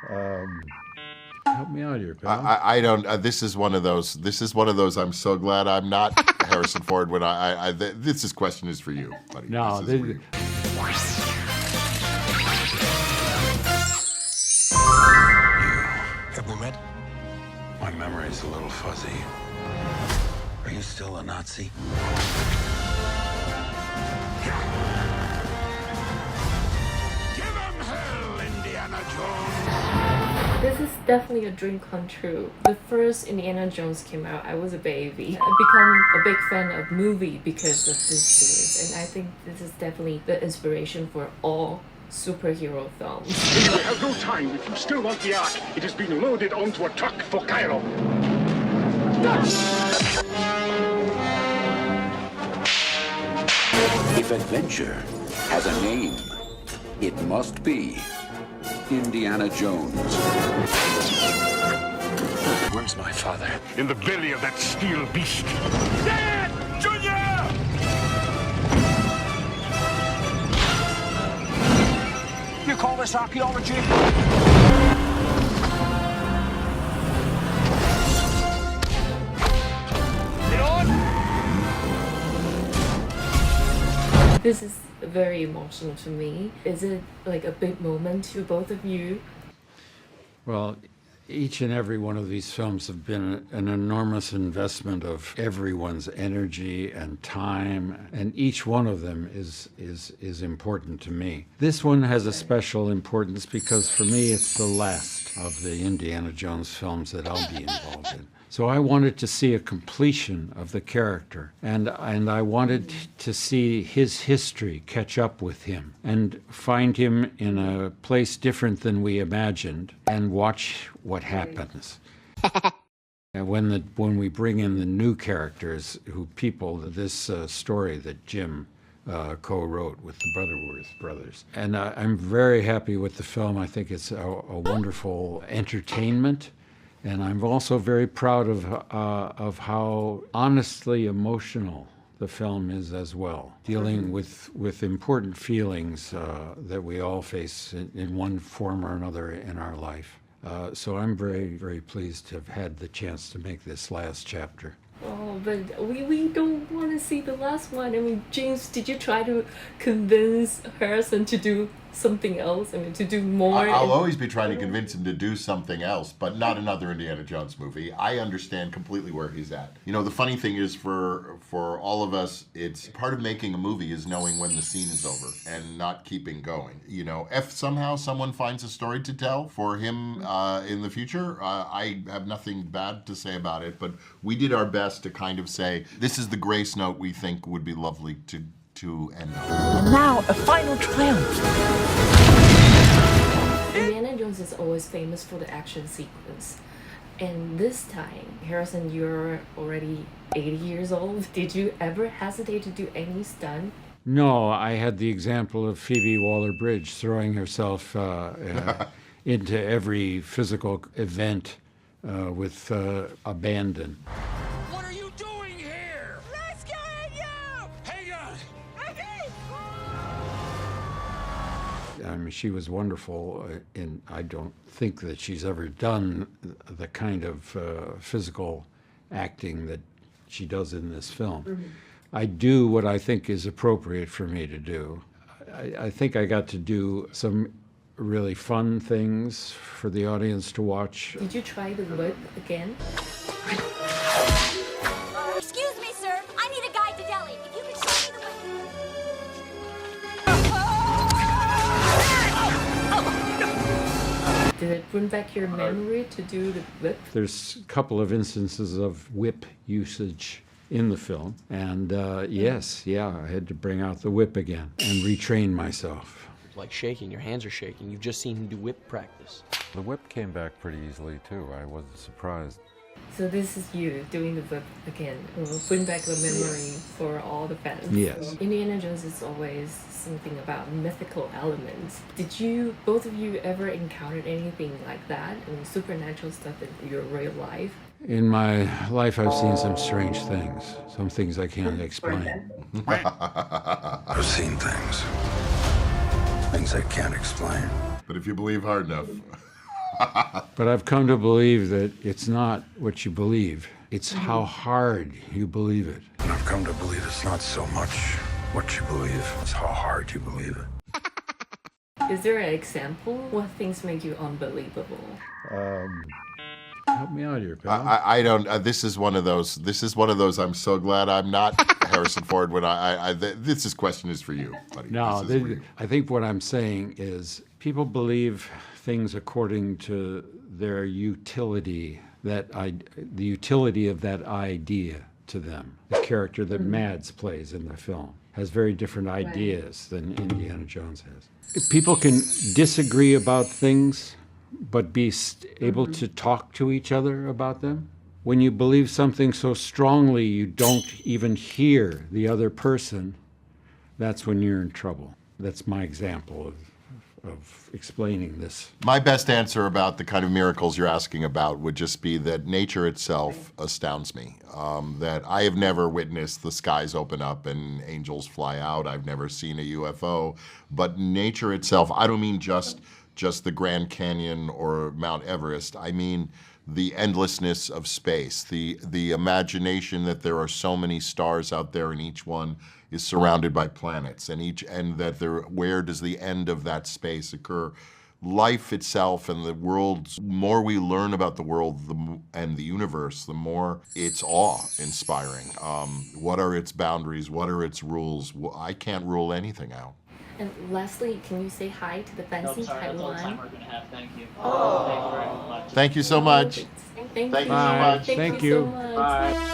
Help me out here, pal. I don't. This is one of those. I'm so glad I'm not Harrison Ford. When this question is for you, buddy. No, this is for you. Have we met? My memory's a little fuzzy. Are you still a Nazi? Give him hell, Indiana Jones! This is definitely a dream come true. The first Indiana Jones came out, I was a baby. I become a big fan of movie because of this series, and I think this is definitely the inspiration for all superhero films. We have no time. If you still want the Ark, it has been loaded onto a truck for Cairo. If adventure has a name, it must be Indiana Jones. Where's my father? In the belly of that steel beast. Dad! Junior! You call this archaeology? This is very emotional to me. Is it like a big moment to both of you? Well, each and every one of these films have been an enormous investment of everyone's energy and time, and each one of them is important to me. This one has a special importance because for me it's the last of the Indiana Jones films that I'll be involved in. So I wanted to see a completion of the character, and I wanted to see his history catch up with him and find him in a place different than we imagined and watch what happens. And when we bring in the new characters, this story that Jim co-wrote with the Butterworth brothers. And I'm very happy with the film. I think it's a wonderful entertainment. And I'm also very proud of how honestly emotional the film is as well, dealing with important feelings that we all face in one form or another in our life. So I'm very, very pleased to have had the chance to make this last chapter. Oh, but we don't want to see the last one. I mean, James, did you try to convince Harrison to do something else? I mean, to do more? I'll always be trying to convince him to do something else, but not another Indiana Jones movie. I understand completely where he's at. You know, the funny thing is for all of us, it's part of making a movie is knowing when the scene is over and not keeping going. You know, if somehow someone finds a story to tell for him in the future, I have nothing bad to say about it, but we did our best to kind of say, this is the grace note we think would be lovely to end on. And now, a final triumph. Indiana Jones is always famous for the action sequence. And this time, Harrison, you're already 80 years old. Did you ever hesitate to do any stunt? No, I had the example of Phoebe Waller-Bridge throwing herself into every physical event with abandon. What are you doing here? Rescuing you! Hang on! I mean, she was wonderful, and I don't think that she's ever done the kind of physical acting that she does in this film. Mm-hmm. I do what I think is appropriate for me to do. I think I got to do some really fun things for the audience to watch. Did you try the whip again? Excuse me, sir. I need a guide to Delhi. If you could show me the way. Did it bring back your memory to do the whip? There's a couple of instances of whip usage in the film, and yes, I had to bring out the whip again and retrain myself. Like shaking, your hands are shaking. You've just seen him do whip practice. The whip came back pretty easily too. I wasn't surprised. So this is you doing the whip again. It will bring back the memory for all the fans. Yes. Indiana Jones is always something about mythical elements. Did you, both of you, ever encountered anything like that? I mean, supernatural stuff in your real life? In my life, I've seen some strange things. Some things I can't explain. I've seen things I can't explain. But if you believe hard enough. But I've come to believe that it's not what you believe, it's how hard you believe it. And I've come to believe it's not so much what you believe, it's how hard you believe it. Is there an example? What things make you unbelievable? Help me out here, pal. I don't. This is one of those. I'm so glad I'm not Harrison Ford. When this question is for you, buddy. No, This is for you. I think what I'm saying is people believe things according to their utility, the utility of that idea to them. The character that Mads plays in the film has very different ideas than Indiana Jones has. People can disagree about things, but be able to talk to each other about them. When you believe something so strongly you don't even hear the other person, that's when you're in trouble. That's my example of explaining this. My best answer about the kind of miracles you're asking about would just be that nature itself astounds me. That I have never witnessed the skies open up and angels fly out. I've never seen a UFO. But nature itself, I don't mean just the Grand Canyon or Mount Everest. I mean the endlessness of space, the imagination that there are so many stars out there and each one is surrounded by planets, where does the end of that space occur? Life itself and the world's, more we learn about the world and the universe, the more it's awe-inspiring. What are its boundaries? What are its rules? I can't rule anything out. And lastly, can you say hi to the fancy Taiwan? Thank you. Oh. Thank you very much. Thank you so much. Thank you you so much. Thank you you. so much. Bye.